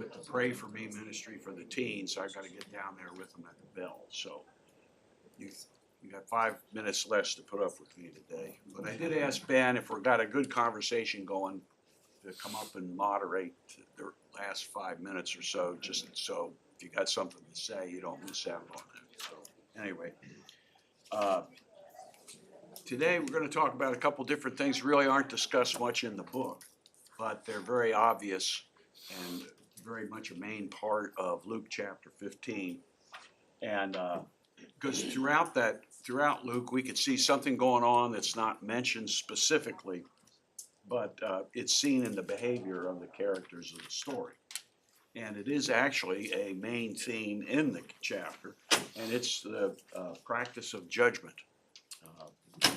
with the Pray For Me ministry for the teens, so I gotta get down there with them at the bell, so. You got 5 minutes less to put up with me today, but I did ask Ben if we've got a good conversation going to come up and moderate the last 5 minutes or so, just so if you got something to say, you don't miss out on that, so, anyway. Today, we're gonna talk about a couple different things, really aren't discussed much in the book, but they're very obvious and very much a main part of Luke chapter 15. And, because throughout Luke, we could see something going on that's not mentioned specifically, but it's seen in the behavior of the characters of the story. And it is actually a main theme in the chapter, and it's the practice of judgment.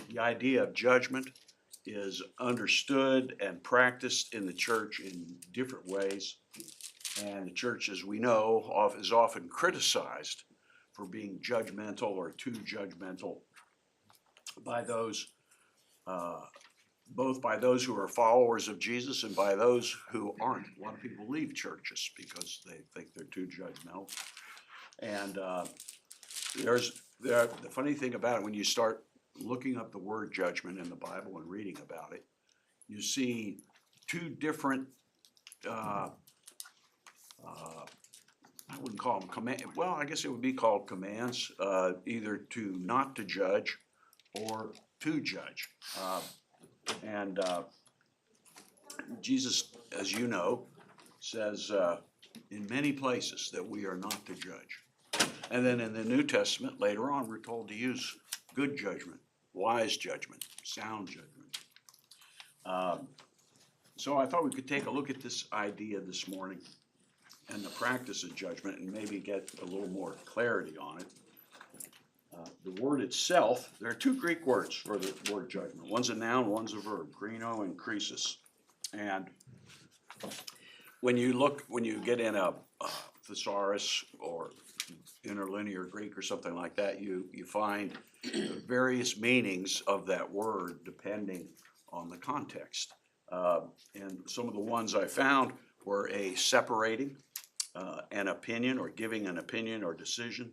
The idea of judgment is understood and practiced in the church in different ways. And the church, as we know, is often criticized for being judgmental or too judgmental by those, both by those who are followers of Jesus and by those who aren't. A lot of people leave churches because they think they're too judgmental. And the funny thing about it, when you start looking up the word judgment in the Bible and reading about it, you see two different I wouldn't call them well, I guess it would be called commands, either to not to judge or to judge. And Jesus, as you know, says in many places that we are not to judge. And then in the New Testament, later on, we're told to use good judgment, wise judgment, sound judgment. So I thought we could take a look at this idea this morning and the practice of judgment and maybe get a little more clarity on it. The word itself, there are two Greek words for the word judgment. One's a noun, one's a verb, krino and krisis. And when you get in a thesaurus or interlinear Greek or something like that, you find various meanings of that word depending on the context. And some of the ones I found were a separating, an opinion or giving an opinion or decision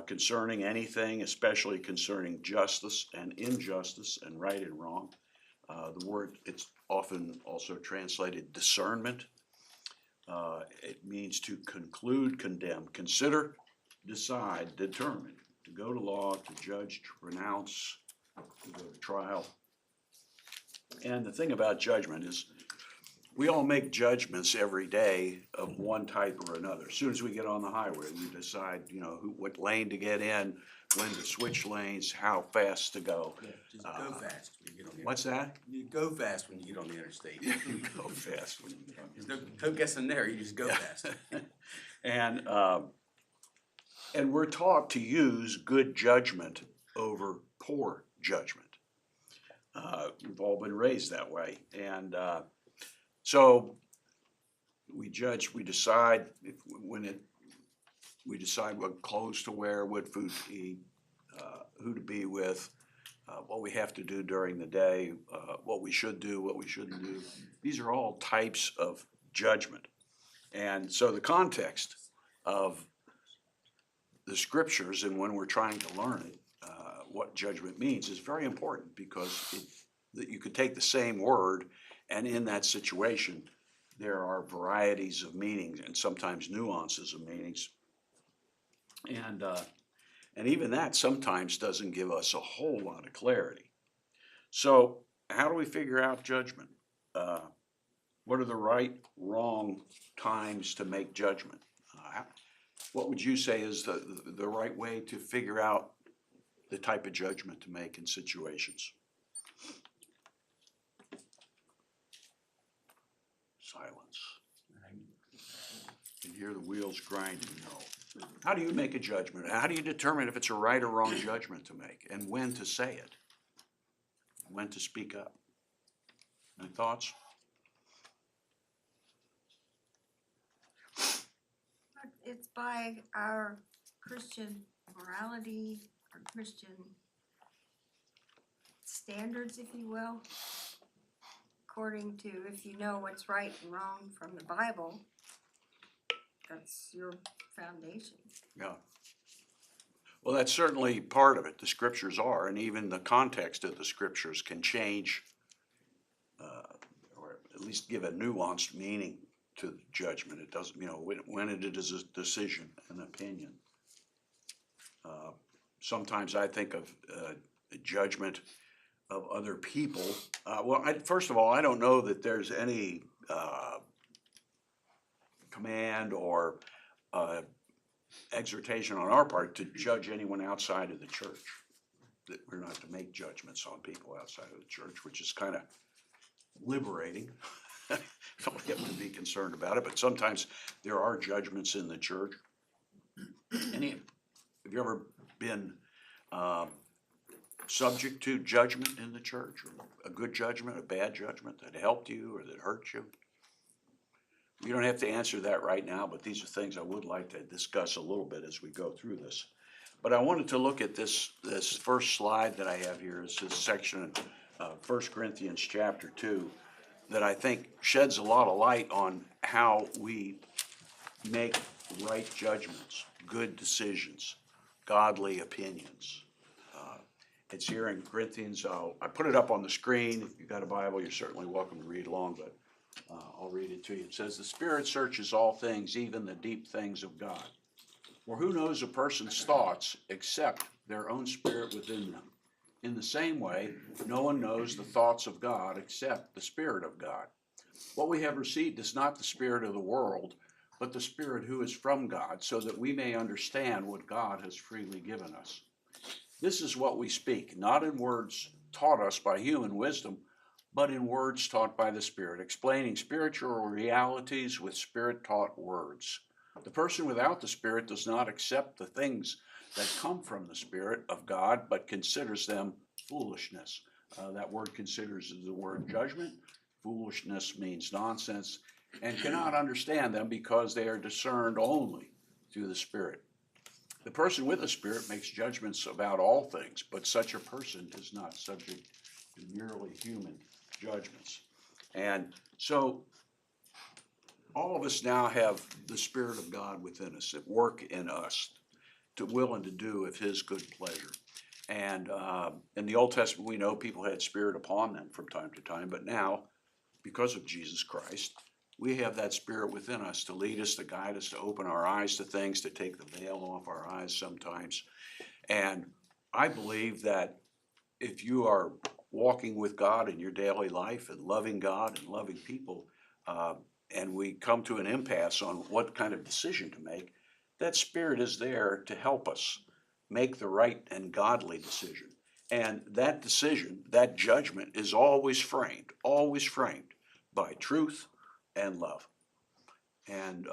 concerning anything, especially concerning justice and injustice and right and wrong. The word, it's often also translated discernment. It means to conclude, condemn, consider, decide, determine, to go to law, to judge, to pronounce, to go to trial. And the thing about judgment is we all make judgments every day of one type or another. As soon as we get on the highway, we decide, what lane to get in, when to switch lanes, how fast to go. Yeah, just go fast when you get on the What's that? You go fast when you get on the interstate. You go fast when you get on the There's no guessing there, you just go fast. And we're taught to use good judgment over poor judgment. We've all been raised that way, and so we judge. We decide we decide what clothes to wear, what food to eat, who to be with, what we have to do during the day, what we should do, what we shouldn't do. These are all types of judgment, and so the context of the scriptures and when we're trying to learn it, what judgment means is very important because that you could take the same word and in that situation there are varieties of meanings and sometimes nuances of meanings. And even that sometimes doesn't give us a whole lot of clarity. So how do we figure out judgment? What are the right, wrong times to make judgment? What would you say is the right way to figure out the type of judgment to make in situations? Silence. You can hear the wheels grinding. No. How do you make a judgment? How do you determine if it's a right or wrong judgment to make and when to say it? When to speak up? Any thoughts? It's by our Christian morality, our Christian standards, if you will, according to if you know what's right and wrong from the Bible, that's your foundation. Yeah. Well, that's certainly part of it. The scriptures are, and even the context of the scriptures can change, or at least give a nuanced meaning to the judgment. It doesn't, when it is a decision, an opinion. Sometimes I think of judgment of other people. First of all, I don't know that there's any command or exhortation on our part to judge anyone outside of the church. That we're not to make judgments on people outside of the church, which is kind of liberating. Don't have to be concerned about it, but sometimes there are judgments in the church. Have you ever been subject to judgment in the church, or a good judgment, a bad judgment that helped you or that hurt you? You don't have to answer that right now, but these are things I would like to discuss a little bit as we go through this. But I wanted to look at this first slide that I have here. It's this section of 1 Corinthians chapter 2 that I think sheds a lot of light on how we make right judgments, good decisions, godly opinions. It's here in Corinthians. I put it up on the screen. If you've got a Bible, you're certainly welcome to read along, but I'll read it to you. It says, "The Spirit searches all things, even the deep things of God. For who knows a person's thoughts except their own spirit within them? In the same way, no one knows the thoughts of God except the Spirit of God. What we have received is not the spirit of the world, but the Spirit who is from God, so that we may understand what God has freely given us. This is what we speak, not in words taught us by human wisdom, but in words taught by the Spirit, explaining spiritual realities with Spirit-taught words. The person without the Spirit does not accept the things that come from the Spirit of God, but considers them foolishness." That word "considers" is the word judgment. Foolishness means nonsense, and cannot understand them because they are discerned only through the Spirit. The person with the Spirit makes judgments about all things, but such a person is not subject to merely human judgments. And so all of us now have the Spirit of God within us, at work in us, to will and to do of His good pleasure. And in the Old Testament, we know people had Spirit upon them from time to time, but now, because of Jesus Christ, we have that Spirit within us to lead us, to guide us, to open our eyes to things, to take the veil off our eyes sometimes. And I believe that if you are walking with God in your daily life and loving God and loving people, and we come to an impasse on what kind of decision to make, that Spirit is there to help us make the right and godly decision. And that decision, that judgment, is always framed by truth and love. And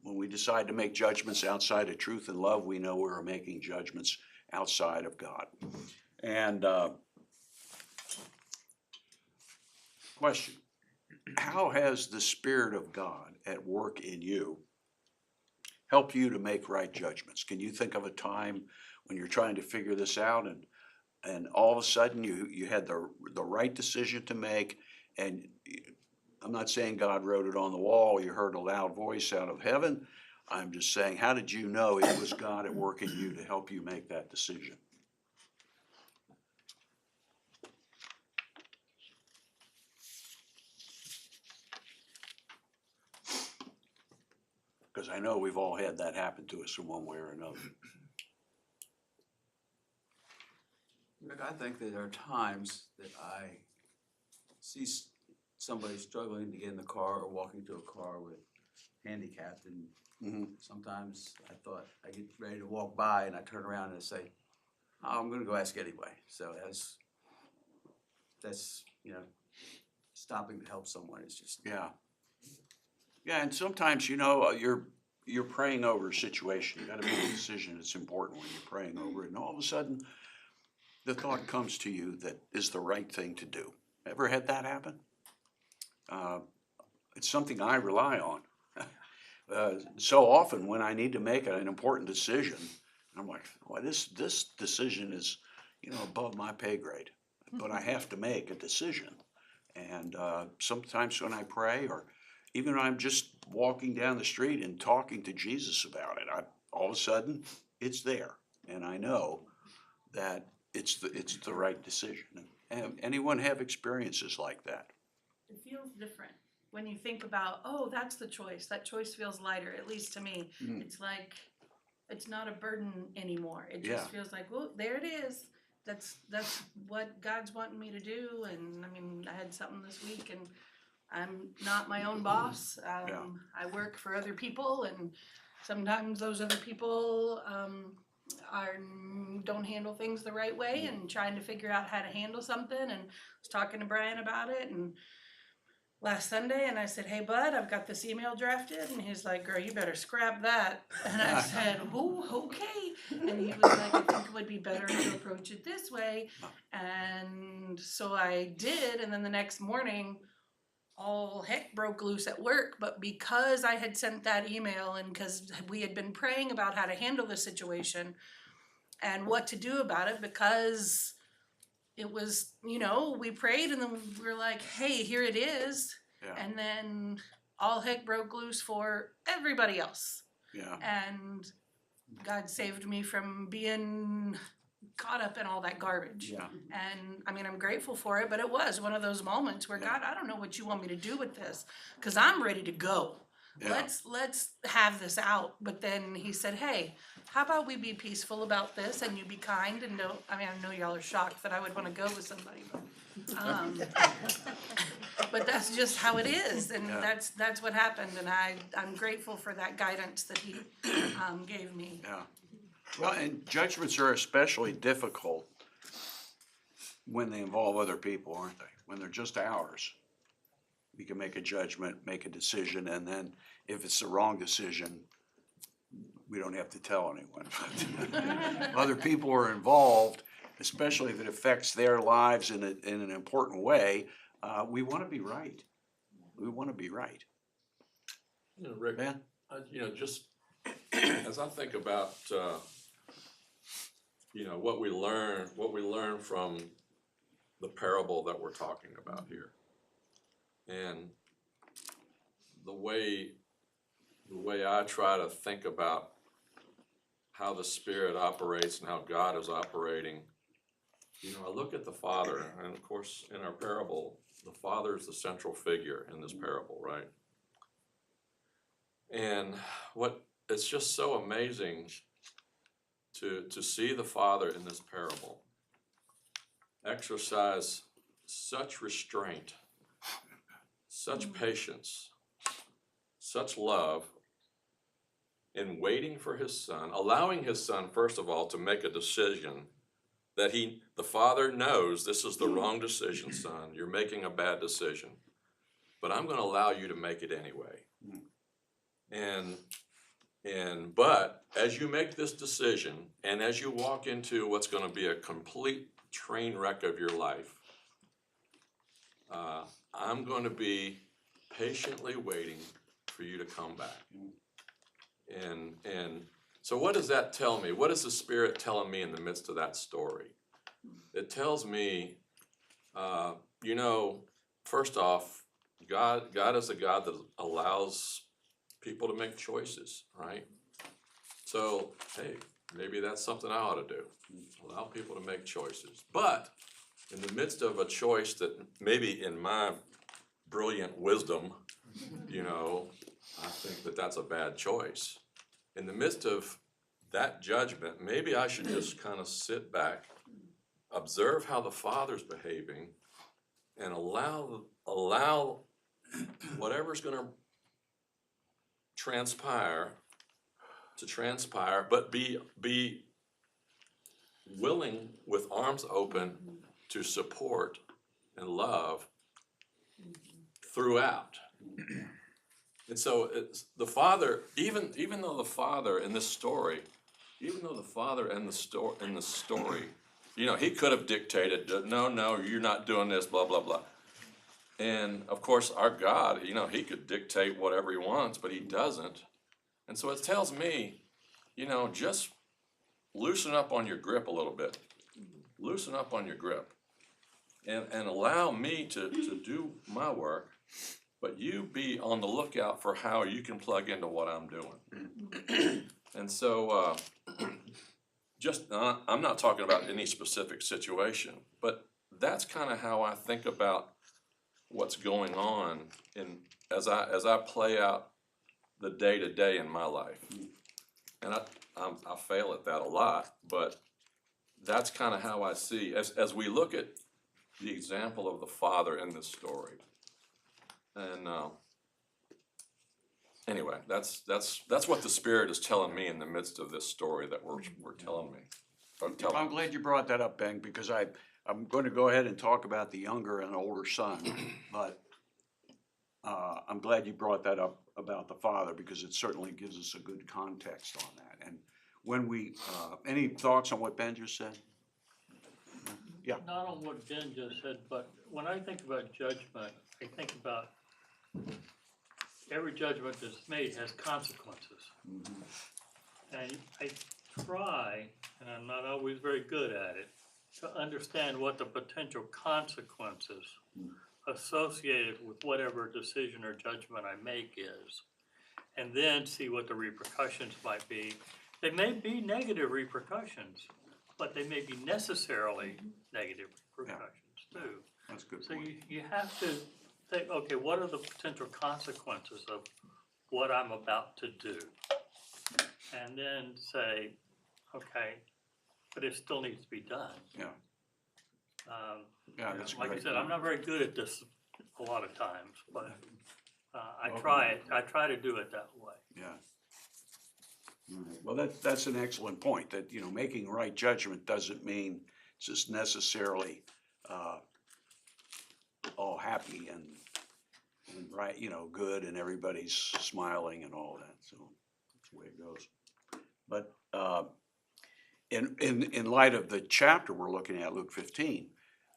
when we decide to make judgments outside of truth and love, we know we're making judgments outside of God. And question: how has the Spirit of God at work in you help you to make right judgments? Can you think of a time when you're trying to figure this out and all of a sudden you had the right decision to make, and I'm not saying God wrote it on the wall, you heard a loud voice out of heaven. I'm just saying, how did you know it was God at work in you to help you make that decision? Because I know we've all had that happen to us in one way or another. Rick, I think that there are times that I see somebody struggling to get in the car or walking to a car with handicapped, and sometimes I thought I get ready to walk by and I turn around and I say, "Oh, I'm gonna go ask anyway." So that's stopping to help someone is just Yeah, and sometimes you're praying over a situation. You got to make a decision. It's important when you're praying over it, and all of a sudden, the thought comes to you that is the right thing to do. Ever had that happen? It's something I rely on. So often when I need to make an important decision, I'm like, well, this decision is, above my pay grade, but I have to make a decision. And sometimes when I pray, or even when I'm just walking down the street and talking to Jesus about it, all of a sudden, it's there. And I know that it's the right decision. And anyone have experiences like that? It feels different when you think about, oh, that's the choice. That choice feels lighter, at least to me. Mm. It's like, it's not a burden anymore. It just Yeah. feels like, well, there it is. That's what God's wanting me to do. And I mean, I had something this week, and I'm not my own boss. Yeah. I work for other people, and sometimes those other people don't handle things the right way, and trying to figure out how to handle something. And I was talking to Brian about it, and last Sunday, and I said, "Hey, bud, I've got this email drafted," and he's like, "Girl, you better scrap that." And I said, "Oh, okay." And he was like, "I think it would be better to approach it this way." And so I did, and then the next morning, all heck broke loose at work. But because I had sent that email, and because we had been praying about how to handle the situation and what to do about it, because it was, we prayed, and then we were like, hey, here it is. Yeah. And then all heck broke loose for everybody else. Yeah. And God saved me from being caught up in all that garbage. Yeah. And I mean, I'm grateful for it, but it was one of those moments where, Yeah. God, I don't know what you want me to do with this, because I'm ready to go. Yeah. Let's have this out. But then he said, hey, how about we be peaceful about this, and you be kind, and don't, I mean, I know y'all are shocked that I would wanna go with somebody, but that's just how it is, and Yeah. that's what happened, and I'm grateful for that guidance that he gave me. Yeah. Well, and judgments are especially difficult when they involve other people, aren't they? When they're just ours. We can make a judgment, make a decision, and then if it's the wrong decision, we don't have to tell anyone. Other people are involved, especially if it affects their lives in an important way. We wanna be right. We wanna be right. Rick, Ben? just as I think about, what we learn from the parable that we're talking about here. And the way I try to think about how the Spirit operates and how God is operating, I look at the Father, and of course, in our parable, the Father is the central figure in this parable, right? And it's just so amazing to see the Father in this parable exercise such restraint, such patience, such love in waiting for his son, allowing his son, first of all, to make a decision that the Father knows this is the wrong decision, son. You're making a bad decision, but I'm going to allow you to make it anyway. But as you make this decision, and as you walk into what's going to be a complete train wreck of your life, I'm going to be patiently waiting for you to come back. And so what does that tell me? What is the Spirit telling me in the midst of that story? It tells me, first off, God is a God that allows people to make choices, right? So, hey, maybe that's something I ought to do. Allow people to make choices. But in the midst of a choice that maybe in my brilliant wisdom, I think that that's a bad choice. In the midst of that judgment, maybe I should just kind of sit back, observe how the Father's behaving, and allow whatever's going to transpire, but be willing with arms open to support and love throughout. And so it's the Father, even though the Father in this story, even though the Father in the story, he could have dictated, no, you're not doing this, blah, blah, blah. And of course, our God, he could dictate whatever he wants, but he doesn't. And so it tells me, just loosen up on your grip a little bit. Loosen up on your grip. And allow me to do my work, but you be on the lookout for how you can plug into what I'm doing. And so, I'm not talking about any specific situation, but that's kind of how I think about what's going on as I play out the day-to-day in my life. And I fail at that a lot, but that's kind of how I see, as we look at the example of the father in this story. And anyway, that's what the Spirit is telling me in the midst of this story that we're telling me. I'm glad you brought that up, Ben, because I'm going to go ahead and talk about the younger and older son, but I'm glad you brought that up about the father, because it certainly gives us a good context on that. And when we, any thoughts on what Ben just said? Yeah. Not on what Ben just said, but when I think about judgment, I think about every judgment that's made has consequences. And I try, and I'm not always very good at it, to understand what the potential consequences associated with whatever decision or judgment I make is, and then see what the repercussions might be. They may be negative repercussions, but they may be necessarily negative repercussions too. That's a good So point. you have to think, okay, what are the potential consequences of what I'm about to do? And then say, okay, but it still needs to be done. Yeah. Yeah, that's Like I great. said, I'm not very good at this a lot of times, but I Welcome. try to do it that way. Yeah. All right. Well, that's an excellent point, that, making right judgment doesn't mean it's just necessarily, all happy and right, good and everybody's smiling and all that, so that's the way it goes. But, in light of the chapter we're looking at, Luke 15,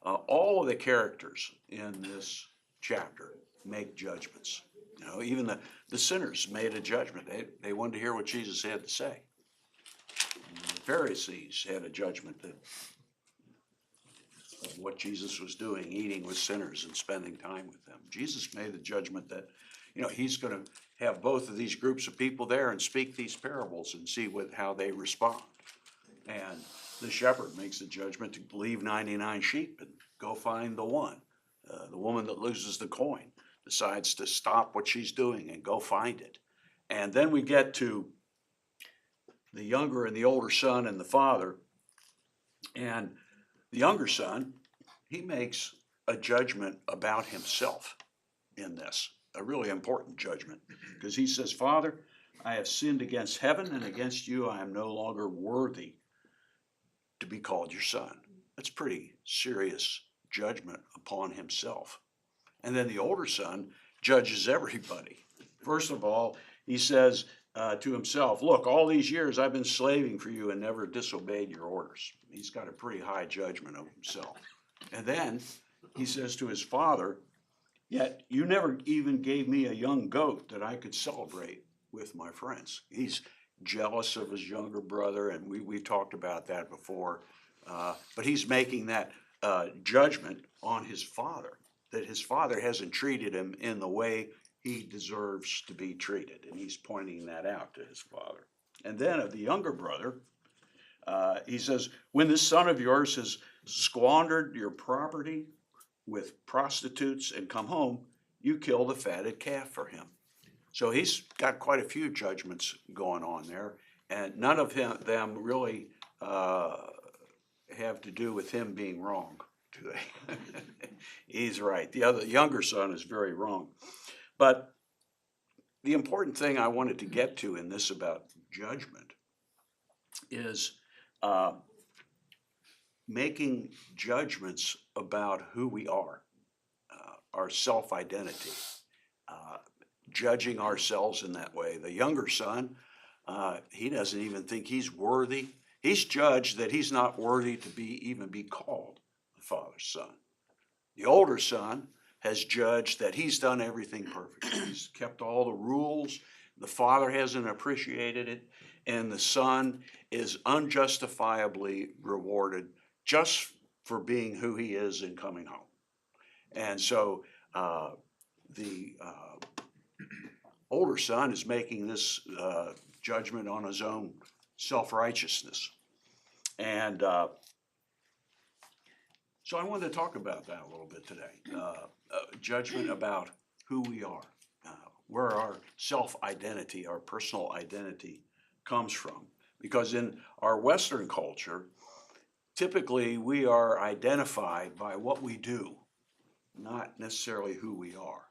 all of the characters in this chapter make judgments. Even the sinners made a judgment. They wanted to hear what Jesus had to say. And the Pharisees had a judgment of what Jesus was doing, eating with sinners and spending time with them. Jesus made the judgment that, he's going to have both of these groups of people there and speak these parables and see how they respond. And the shepherd makes the judgment to leave 99 sheep and go find the one. The woman that loses the coin decides to stop what she's doing and go find it. And then we get to the younger and the older son and the father. And the younger son, he makes a judgment about himself in this, a really important judgment, because he says, "Father, I have sinned against heaven and against you. I am no longer worthy to be called your son." That's pretty serious judgment upon himself. And then the older son judges everybody. First of all, he says to himself, "Look, all these years I've been slaving for you and never disobeyed your orders." He's got a pretty high judgment of himself. And then he says to his father, "Yet you never even gave me a young goat that I could celebrate with my friends." He's jealous of his younger brother, and we talked about that before. But he's making that judgment on his father, that his father hasn't treated him in the way he deserves to be treated, and he's pointing that out to his father. And then of the younger brother, he says, "When this son of yours has squandered your property with prostitutes and come home, you kill the fatted calf for him." So he's got quite a few judgments going on there, and none of them really have to do with him being wrong, do they? He's right. The younger son is very wrong. But the important thing I wanted to get to in this about judgment is making judgments about who we are, our self-identity, judging ourselves in that way. The younger son, he doesn't even think he's worthy. He's judged that he's not worthy to even be called the father's son. The older son has judged that he's done everything perfectly. He's kept all the rules. The father hasn't appreciated it, and the son is unjustifiably rewarded just for being who he is and coming home. And so the older son is making this judgment on his own self-righteousness. And so I wanted to talk about that a little bit today. Judgment about who we are, where our self-identity, our personal identity comes from. Because in our Western culture, typically we are identified by what we do, not necessarily who we are.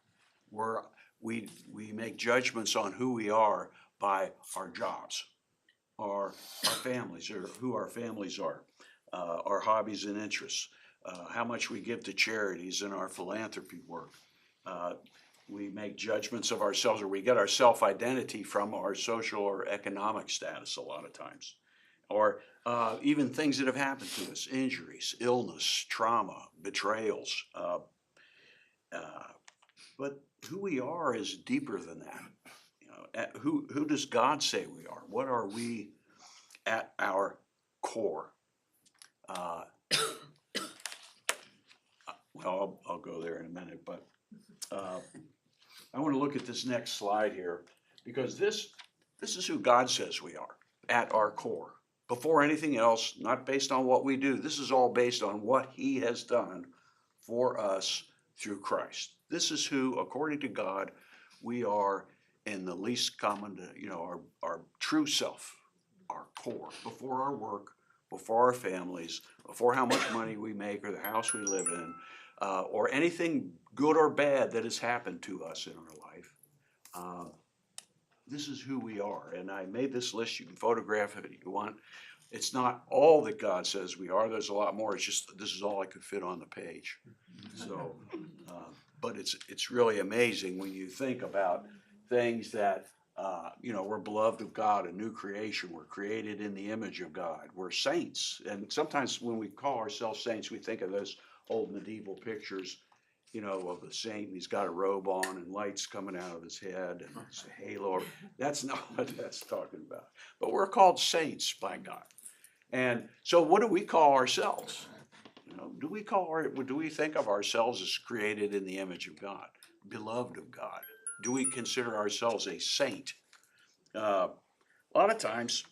We make judgments on who we are by our jobs, our families, or who our families are, our hobbies and interests, how much we give to charities and our philanthropy work. We make judgments of ourselves, or we get our self-identity from our social or economic status a lot of times. Or even things that have happened to us, injuries, illness, trauma, betrayals. But who we are is deeper than that. You know, who does God say we are? What are we at our core? Well, I'll go there in a minute, but I want to look at this next slide here, because this is who God says we are at our core. Before anything else, not based on what we do. This is all based on what He has done for us through Christ. This is who, according to God, we are in the least common, our true self, our core, before our work, before our families, before how much money we make or the house we live in, or anything good or bad that has happened to us in our life. This is who we are. And I made this list. You can photograph it if you want. It's not all that God says we are. There's a lot more. It's just this is all I could fit on the page. So, but it's really amazing when you think about things that, we're beloved of God, a new creation. We're created in the image of God. We're saints. And sometimes when we call ourselves saints, we think of those old medieval pictures, of the saint. He's got a robe on and lights coming out of his head and it's a halo. That's not what that's talking about. But we're called saints by God. And so what do we call ourselves? Do we think of ourselves as created in the image of God, beloved of God? Do we consider ourselves a saint? A lot of times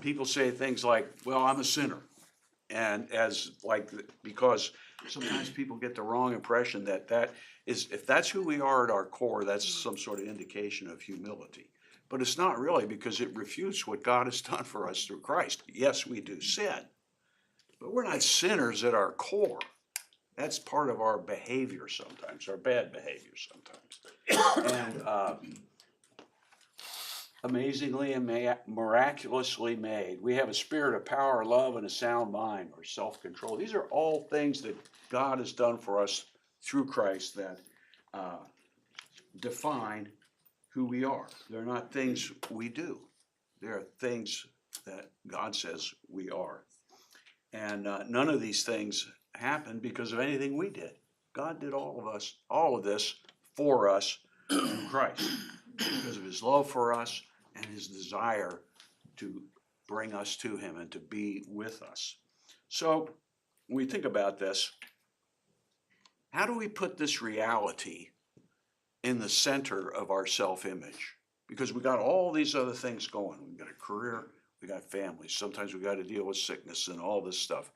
people say things like, well, I'm a sinner. And because sometimes people get the wrong impression that is, if that's who we are at our core, that's some sort of indication of humility. But it's not really, because it refutes what God has done for us through Christ. Yes, we do sin, but we're not sinners at our core. That's part of our behavior sometimes, our bad behavior sometimes. And amazingly and miraculously made. We have a spirit of power, love, and a sound mind, or self-control. These are all things that God has done for us through Christ that define who we are. They're not things we do. They're things that God says we are. And none of these things happened because of anything we did. God did all of this for us through Christ, because of His love for us and His desire to bring us to Him and to be with us. So when we think about this, how do we put this reality in the center of our self-image? Because we got all these other things going. We've got a career, we got families. Sometimes we got to deal with sickness and all this stuff.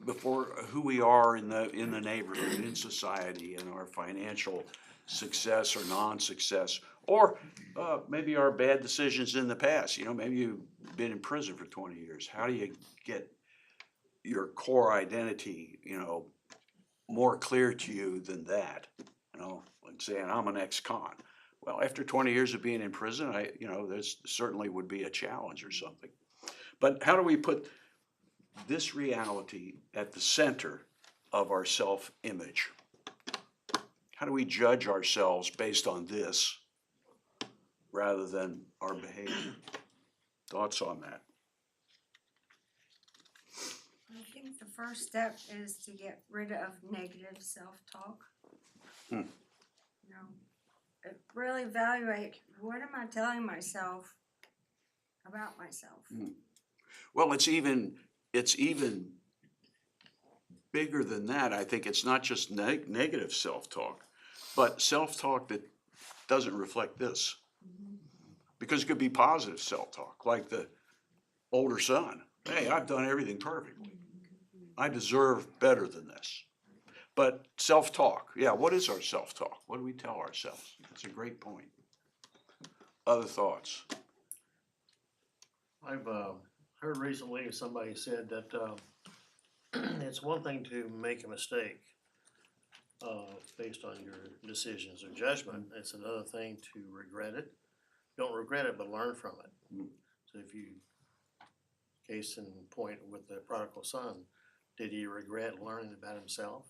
Before who we are in the neighborhood, in society, in our financial success or non-success, or maybe our bad decisions in the past. Maybe you've been in prison for 20 years. How do you get your core identity, more clear to you than that? Like saying I'm an ex-con. Well, after 20 years of being in prison, there's certainly would be a challenge or something. But how do we put this reality at the center of our self-image? How do we judge ourselves based on this rather than our behavior? Thoughts on that? I think the first step is to get rid of negative self-talk. Really evaluate, what am I telling myself about myself? Well, it's even bigger than that. I think it's not just negative self-talk. but self-talk that doesn't reflect this. Because it could be positive self-talk, like the older son. Hey, I've done everything perfectly. I deserve better than this. But self-talk, yeah, what is our self-talk? What do we tell ourselves? That's a great point. Other thoughts? I've heard recently somebody said that it's one thing to make a mistake based on your decisions or judgment. It's another thing to regret it. Don't regret it, but learn from it. Mm. So if you, case in point with the prodigal son, did he regret learning about himself?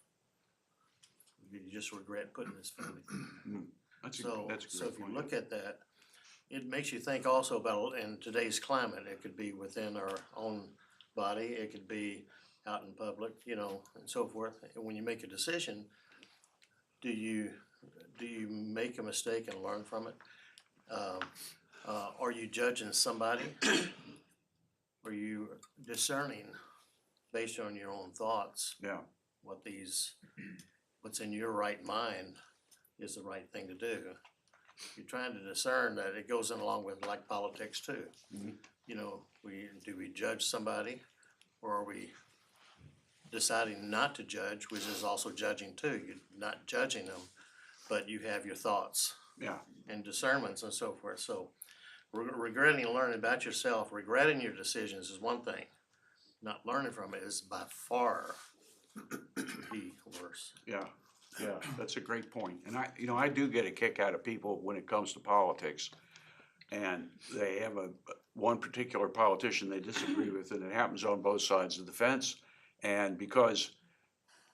Did he just regret putting his family? That's a So great if you point. look at that, it makes you think also about, in today's climate, it could be within our own body, it could be out in public, you know, and so forth. And when you make a decision, do you make a mistake and learn from it? Are you judging somebody? Are you discerning based on your own thoughts Yeah, what's in your right mind is the right thing to do? You're trying to discern that. It goes in along with like politics too. Mhm. You know, do we judge somebody, or are we deciding not to judge, which is also judging too? You're not judging them, but you have your thoughts yeah, and discernments and so forth. So regretting and learning about yourself, regretting your decisions is one thing. Not learning from it is by far the worst. yeah, yeah, that's a great point. And I do get a kick out of people when it comes to politics. And they have one particular politician they disagree with, and it happens on both sides of the fence. And because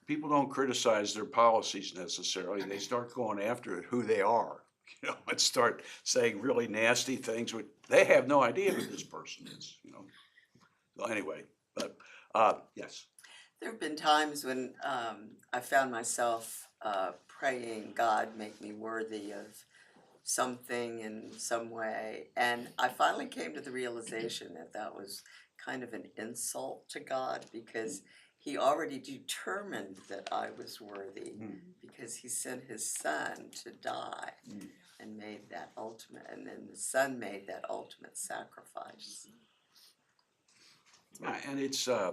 people don't criticize their policies necessarily, they start going after who they are, and start saying really nasty things, which they have no idea who this person is. So anyway, but, yes, There have been times when I found myself praying, God, make me worthy of something in some way. And I finally came to the realization that that was kind of an insult to God, because he already determined that I was worthy, because he sent his son to die and made that ultimate, and then the son made that ultimate sacrifice. and it's, yeah,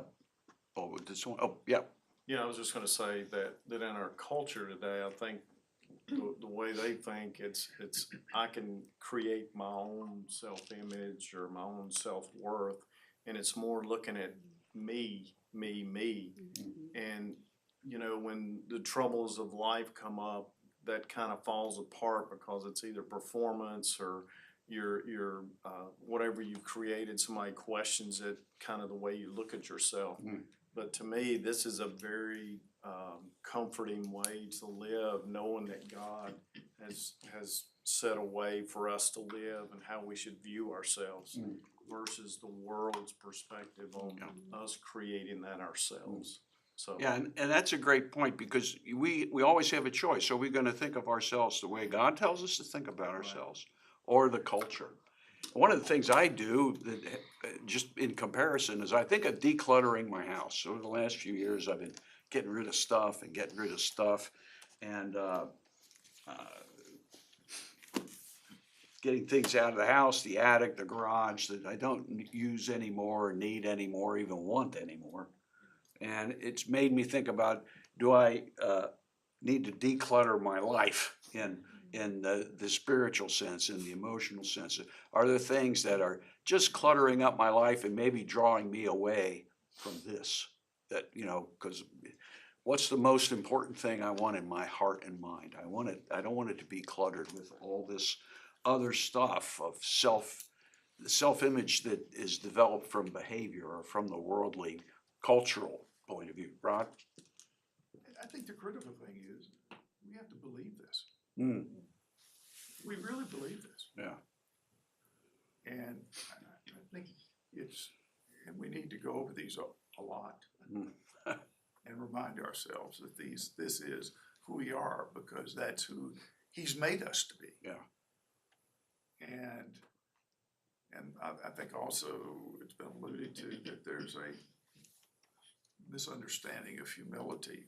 Yeah, I was just gonna say that in our culture today, I think the way they think, it's I can create my own self-image or my own self-worth, and it's more looking at me. And, when the troubles of life come up, that kind of falls apart because it's either performance or your whatever you created, somebody questions it, kind of the way you look at yourself. But to me, this is a very comforting way to live, knowing that God has set a way for us to live and how we should view ourselves versus the world's perspective on us creating that ourselves. So yeah, and that's a great point, because we always have a choice. Are we gonna think of ourselves the way God tells us to think about ourselves, or the culture? One of the things I do that, just in comparison, is I think of decluttering my house. Over the last few years, I've been getting rid of stuff and getting things out of the house, the attic, the garage that I don't use anymore, need anymore, even want anymore. And it's made me think about, do I need to declutter my life in the spiritual sense, in the emotional sense? Are there things that are just cluttering up my life and maybe drawing me away from this? That, because what's the most important thing I want in my heart and mind? I don't want it to be cluttered with all this other stuff of self-image that is developed from behavior or from the worldly, cultural point of view. Rod? I think the critical thing is, we have to believe this. We really believe this. Yeah. And I think and we need to go over these a lot and remind ourselves that this is who we are, because that's who he's made us to be. Yeah. And I think also it's been alluded to that there's a misunderstanding of humility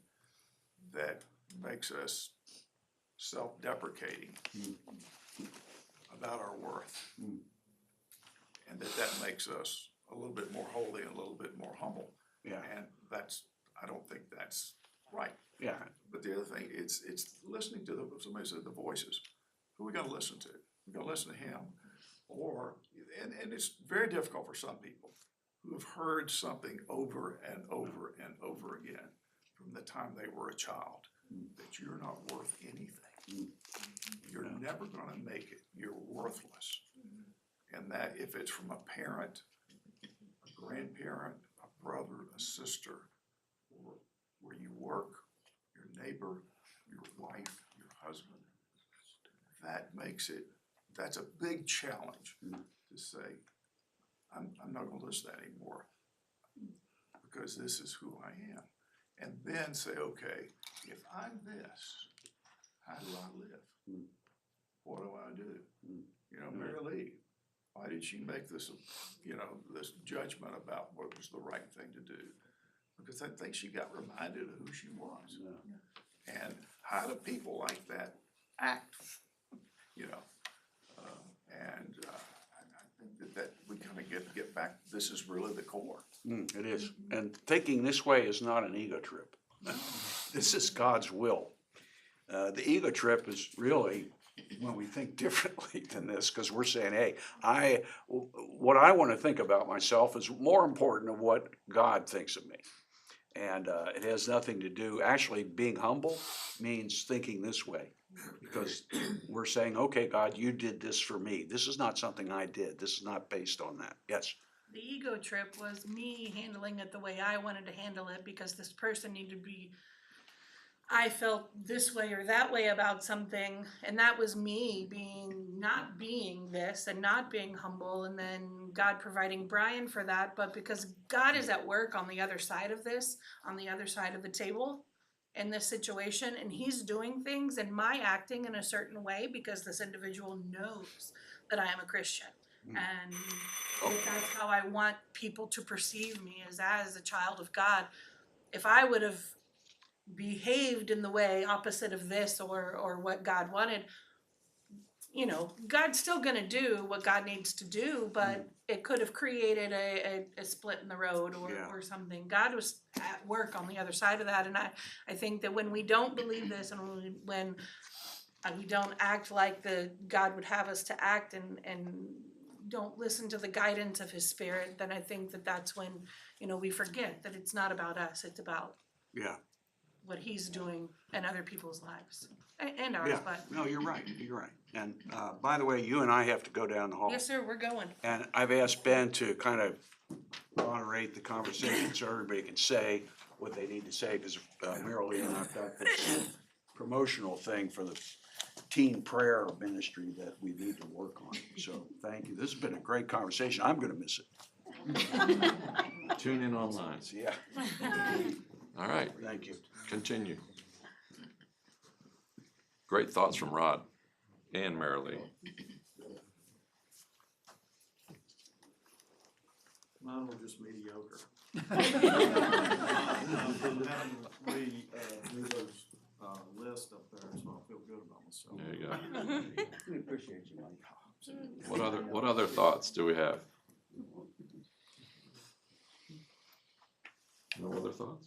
that makes us self-deprecating about our worth. And that makes us a little bit more holy and a little bit more humble. Yeah, And I don't think that's right. yeah, But the other thing, it's listening to somebody said the voices. Who we gonna listen to? We gonna listen to him, or and it's very difficult for some people who have heard something over and over and over again from the time they were a child that you're not worth anything. You're never gonna make it. You're worthless. And that if it's from a parent, a grandparent, a brother, a sister, or where you work, your neighbor, your wife, your husband, that makes it, that's a big challenge to say, I'm not gonna listen to that anymore because this is who I am. And then say, okay, if I'm this, how do I live? What do I do? You know, Mary Lee, why did she make this, this judgment about what was the right thing to do? Because I think she got reminded of who she was. And how do people like that act? I think that we kind of get back, this is really the core. it is. And thinking this way is not an ego trip. This is God's will. The ego trip is really when we think differently than this, because we're saying, hey, what I want to think about myself is more important than what God thinks of me. And it has nothing to do, actually being humble means thinking this way. Because we're saying, okay, God, you did this for me. This is not something I did. This is not based on that. Yes? The ego trip was me handling it the way I wanted to handle it because this person needed to be, I felt this way or that way about something, and that was me not being this and not being humble, and then God providing Brian for that. But because God is at work on the other side of this, on the other side of the table in this situation, and he's doing things and my acting in a certain way because this individual knows that I am a Christian. And that's how I want people to perceive me, as a child of God. If I would have behaved in the way opposite of this or what God wanted, God's still gonna do what God needs to do, but it could have created a split in the road or something. God was at work on the other side of that, and I think that when we don't believe this and when we don't act like God would have us to act and don't listen to the guidance of His Spirit, then I think that's when, we forget that it's not about us, it's about what He's doing in other people's lives and ours, Yeah, but. no, you're right. And by the way, you and I have to go down the hall. Yes, sir, we're going. And I've asked Ben to kind of moderate the conversation so everybody can say what they need to say, because Marilee and I've got this promotional thing for the teen prayer ministry that we need to work on. So thank you. This has been a great conversation. I'm gonna miss it. Tune in online. Yeah, All right, thank you. continue. Great thoughts from Rod and Marilee. Mine were just mediocre. We do those lists up there, so I feel good about myself. There you go. We appreciate you, Mike. What other thoughts do we have? No other thoughts?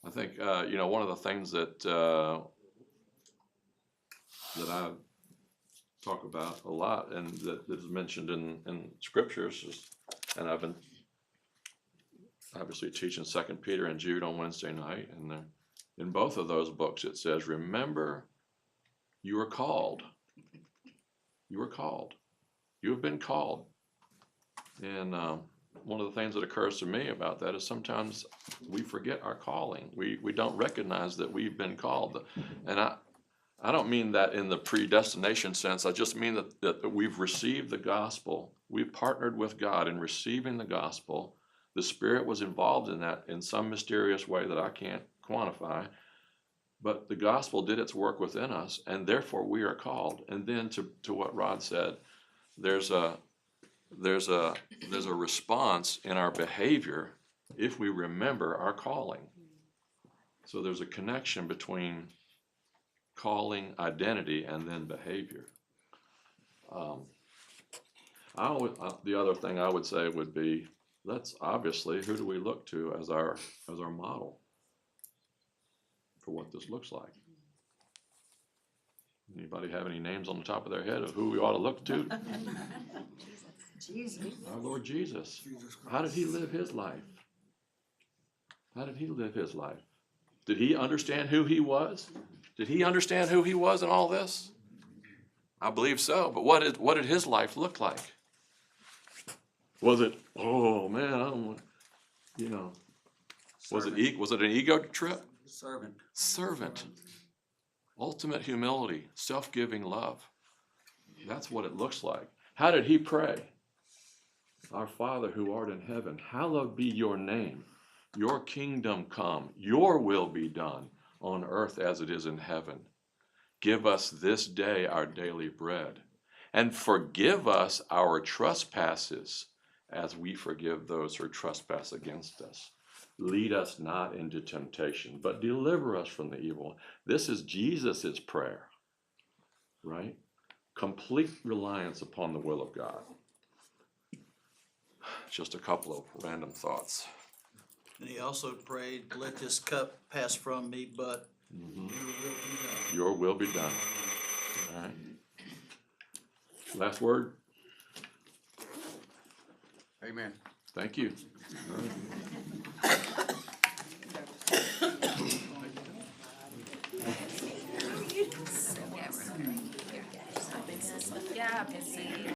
I think, one of the things that I talk about a lot and that is mentioned in scriptures is, and I've been obviously teaching 2 Peter and Jude on Wednesday night, and in both of those books it says, remember, you are called. You are called. You have been called. And one of the things that occurs to me about that is sometimes we forget our calling. We don't recognize that we've been called. And I don't mean that in the predestination sense. I just mean that we've received the gospel. We've partnered with God in receiving the gospel. The Spirit was involved in that in some mysterious way that I can't quantify. But the gospel did its work within us, and therefore we are called. And then to what Rod said, there's a response in our behavior if we remember our calling. So there's a connection between calling, identity, and then behavior. The other thing I would say would be, let's obviously, who do we look to as our model for what this looks like? Anybody have any names on the top of their head of who we ought to look to? Jesus. Our Lord Jesus. How did he live his life? How did he live his life? Did he understand who he was? Did he understand who he was in all this? I believe so, but what did his life look like? Was it, oh man, I don't want, you know, was it an ego trip? Servant. Servant. Ultimate humility, self-giving love. That's what it looks like. How did he pray? Our Father who art in heaven, hallowed be your name. Your kingdom come, your will be done on earth as it is in heaven. Give us this day our daily bread, and forgive us our trespasses as we forgive those who trespass against us. Lead us not into temptation, but deliver us from the evil one. This is Jesus' prayer, right? Complete reliance upon the will of God. Just a couple of random thoughts. And he also prayed, let this cup pass from me, but Your will be done. All right. Last word? Amen. Thank you. Yeah, busy.